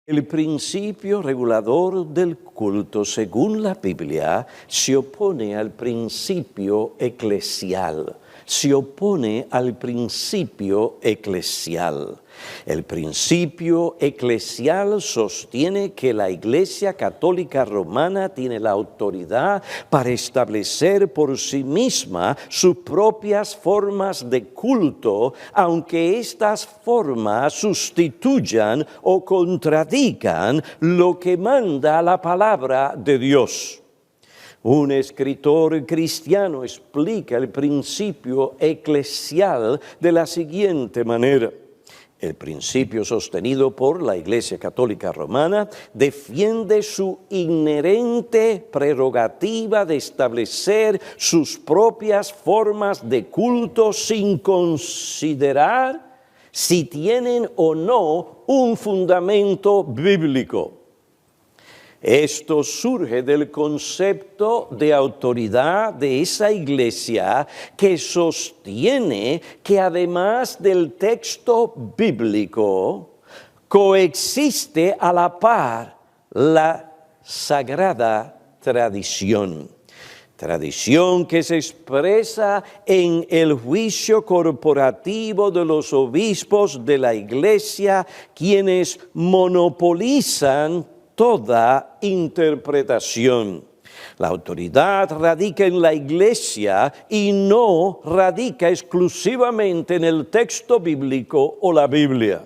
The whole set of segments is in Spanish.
El principio regulador del culto, según la Biblia, se opone al principio eclesial. Se opone al principio eclesial. El principio eclesial sostiene que la Iglesia Católica Romana tiene la autoridad para establecer por sí misma sus propias formas de culto, aunque estas formas sustituyan o contradigan lo que manda la palabra de Dios. Un escritor cristiano explica el principio eclesial de la siguiente manera. El principio sostenido por la Iglesia Católica Romana defiende su inherente prerrogativa de establecer sus propias formas de culto sin considerar si tienen o no un fundamento bíblico. Esto surge del concepto de autoridad de esa iglesia que sostiene que además del texto bíblico coexiste a la par la sagrada tradición. Tradición que se expresa en el juicio corporativo de los obispos de la iglesia, quienes monopolizan toda interpretación. La autoridad radica en la iglesia y no radica exclusivamente en el texto bíblico o la Biblia.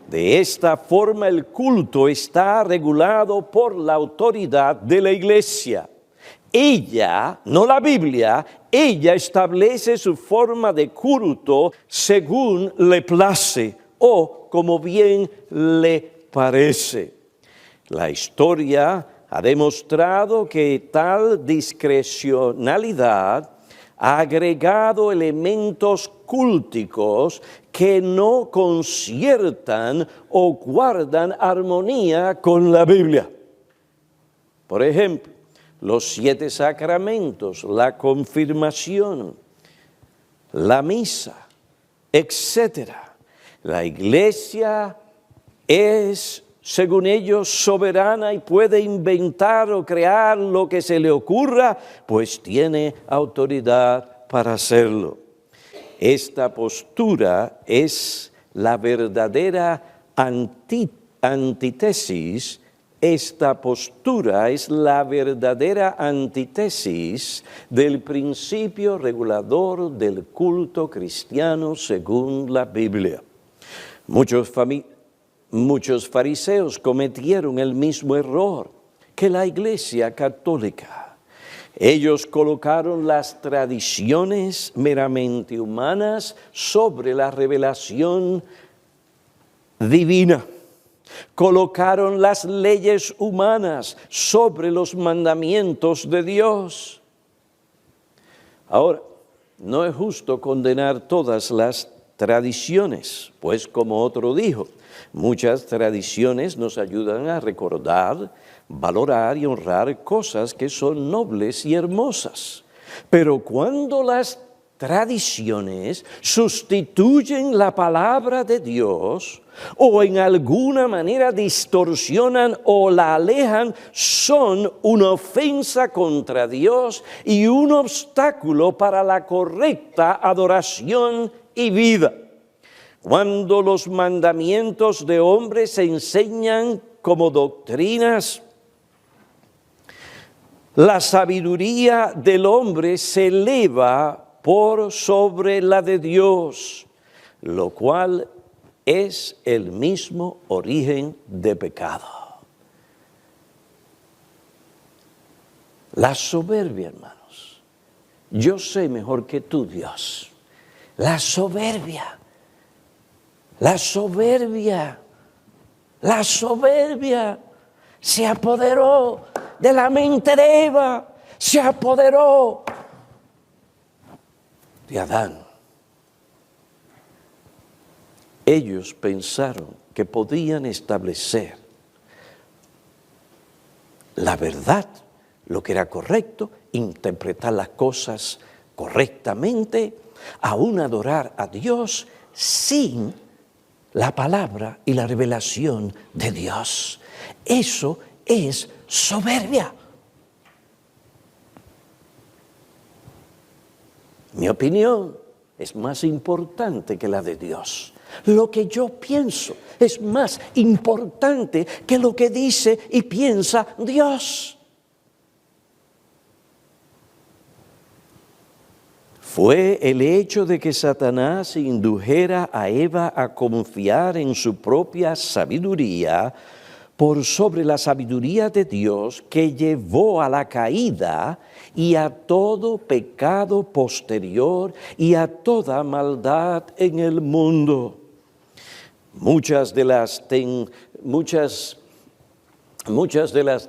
De esta forma el culto está regulado por la autoridad de la iglesia. Ella, no la Biblia, ella establece su forma de culto según le place o como bien le parece. La historia ha demostrado que tal discrecionalidad ha agregado elementos culticos que no conciertan o guardan armonía con la Biblia. Por ejemplo, los 7 sacramentos, la confirmación, la misa, etc. La iglesia es, según ellos, soberana y puede inventar o crear lo que se le ocurra, pues tiene autoridad para hacerlo. Esta postura es la verdadera antítesis. Esta postura es la verdadera antítesis del principio regulador del culto cristiano según la Biblia. Muchos fariseos cometieron el mismo error que la Iglesia Católica. Ellos colocaron las tradiciones meramente humanas sobre la revelación divina. Colocaron las leyes humanas sobre los mandamientos de Dios. Ahora, no es justo condenar todas las tradiciones, pues como otro dijo, muchas tradiciones nos ayudan a recordar, valorar y honrar cosas que son nobles y hermosas. Pero cuando las tradiciones sustituyen la palabra de Dios o en alguna manera distorsionan o la alejan, son una ofensa contra Dios y un obstáculo para la correcta adoración y vida. Cuando los mandamientos de hombres se enseñan como doctrinas, la sabiduría del hombre se eleva por sobre la de Dios, lo cual es el mismo origen de pecado. La soberbia, hermanos. Yo sé mejor que tú, Dios. La soberbia. La soberbia. La soberbia se apoderó de la mente de Eva. Se apoderó de Adán. Ellos pensaron que podían establecer la verdad, lo que era correcto, interpretar las cosas correctamente, aún adorar a Dios sin la palabra y la revelación de Dios. Eso es soberbia. Mi opinión es más importante que la de Dios. Lo que yo pienso es más importante que lo que dice y piensa Dios. Fue el hecho de que Satanás indujera a Eva a confiar en su propia sabiduría por sobre la sabiduría de Dios que llevó a la caída y a todo pecado posterior y a toda maldad en el mundo. Muchas de las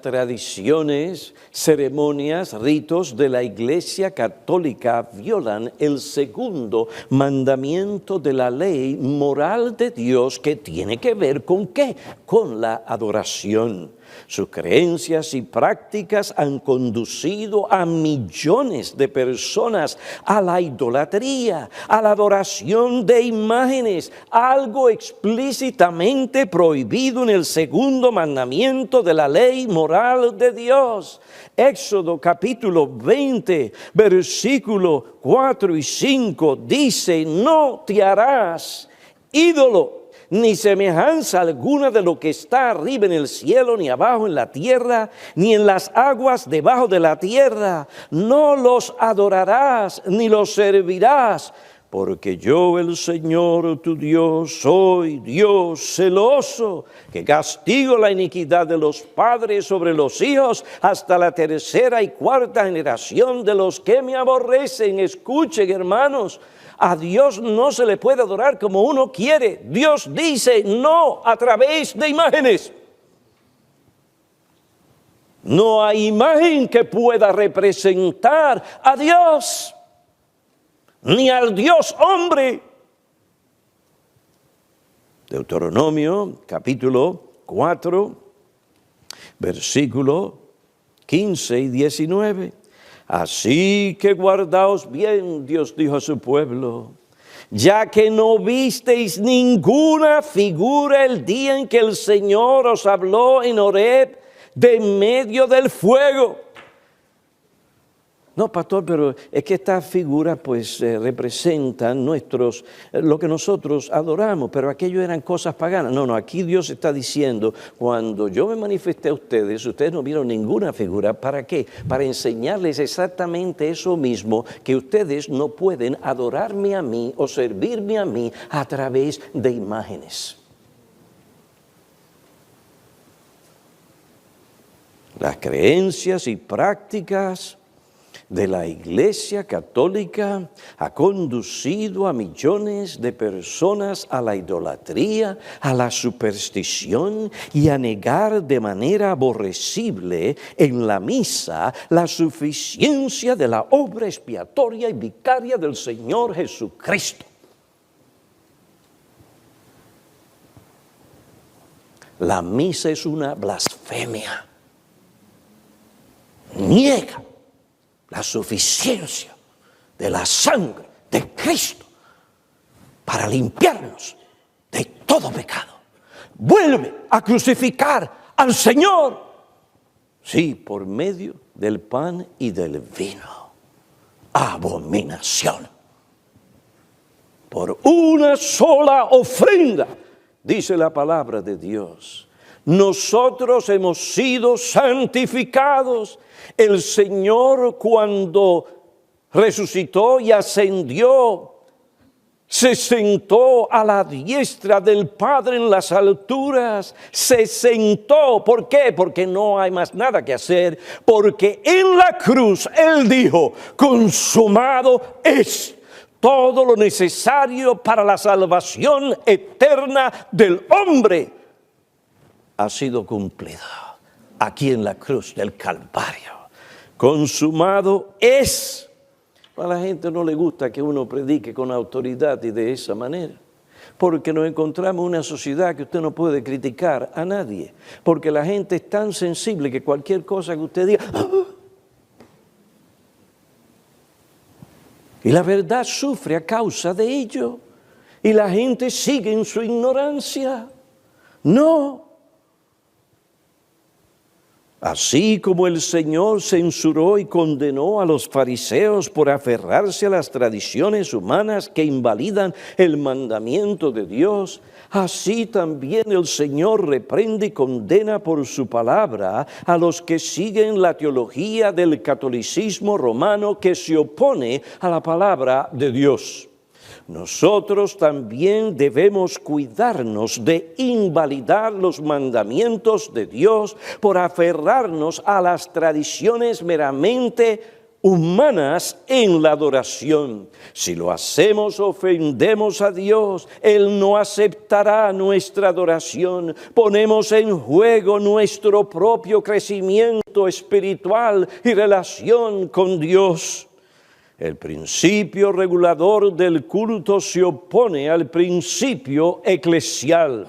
tradiciones, ceremonias, ritos de la Iglesia Católica violan el segundo mandamiento de la ley moral de Dios, que tiene que ver ¿con qué? Con la adoración. Sus creencias y prácticas han conducido a millones de personas a la idolatría, a la adoración de imágenes, algo explícitamente prohibido en el segundo mandamiento de la ley moral de Dios. Éxodo capítulo 20, versículos 4 y 5 dice: no te harás ídolo, ni semejanza alguna de lo que está arriba en el cielo, ni abajo en la tierra, ni en las aguas debajo de la tierra. No los adorarás, ni los servirás, porque yo, el Señor tu Dios, soy Dios celoso, que castigo la iniquidad de los padres sobre los hijos hasta la tercera y cuarta generación de los que me aborrecen. Escuchen, hermanos, a Dios no se le puede adorar como uno quiere. Dios dice no a través de imágenes. No hay imagen que pueda representar a Dios, ni al Dios hombre. Deuteronomio capítulo 4, versículo 15 y 19. Así que guardaos bien, Dios dijo a su pueblo, ya que no visteis ninguna figura el día en que el Señor os habló en Horeb de medio del fuego. No, pastor, pero es que estas figuras pues representan lo que nosotros adoramos, pero aquello eran cosas paganas. No, aquí Dios está diciendo, cuando yo me manifesté a ustedes no vieron ninguna figura. ¿Para qué? Para enseñarles exactamente eso mismo, que ustedes no pueden adorarme a mí o servirme a mí a través de imágenes. Las creencias y prácticas de la Iglesia Católica ha conducido a millones de personas a la idolatría, a la superstición y a negar de manera aborrecible en la misa la suficiencia de la obra expiatoria y vicaria del Señor Jesucristo. La misa es una blasfemia. Niega la suficiencia de la sangre de Cristo para limpiarnos de todo pecado. Vuelve a crucificar al Señor, sí, por medio del pan y del vino. Abominación. Por una sola ofrenda, dice la palabra de Dios, nosotros hemos sido santificados. El Señor, cuando resucitó y ascendió, se sentó a la diestra del Padre en las alturas. Se sentó. ¿Por qué? Porque no hay más nada que hacer. Porque en la cruz Él dijo: consumado es. Todo lo necesario para la salvación eterna del hombre ha sido cumplido aquí en la cruz del Calvario. Consumado es. A la gente no le gusta que uno predique con autoridad y de esa manera, porque nos encontramos en una sociedad que usted no puede criticar a nadie, porque la gente es tan sensible que cualquier cosa que usted diga, ¡ah! Y la verdad sufre a causa de ello. y la gente sigue en su ignorancia. No. Así como el Señor censuró y condenó a los fariseos por aferrarse a las tradiciones humanas que invalidan el mandamiento de Dios, así también el Señor reprende y condena por su palabra a los que siguen la teología del catolicismo romano que se opone a la palabra de Dios. Nosotros también debemos cuidarnos de invalidar los mandamientos de Dios por aferrarnos a las tradiciones meramente humanas en la adoración. Si lo hacemos, ofendemos a Dios. Él no aceptará nuestra adoración. Ponemos en juego nuestro propio crecimiento espiritual y relación con Dios. El principio regulador del culto se opone al principio eclesial.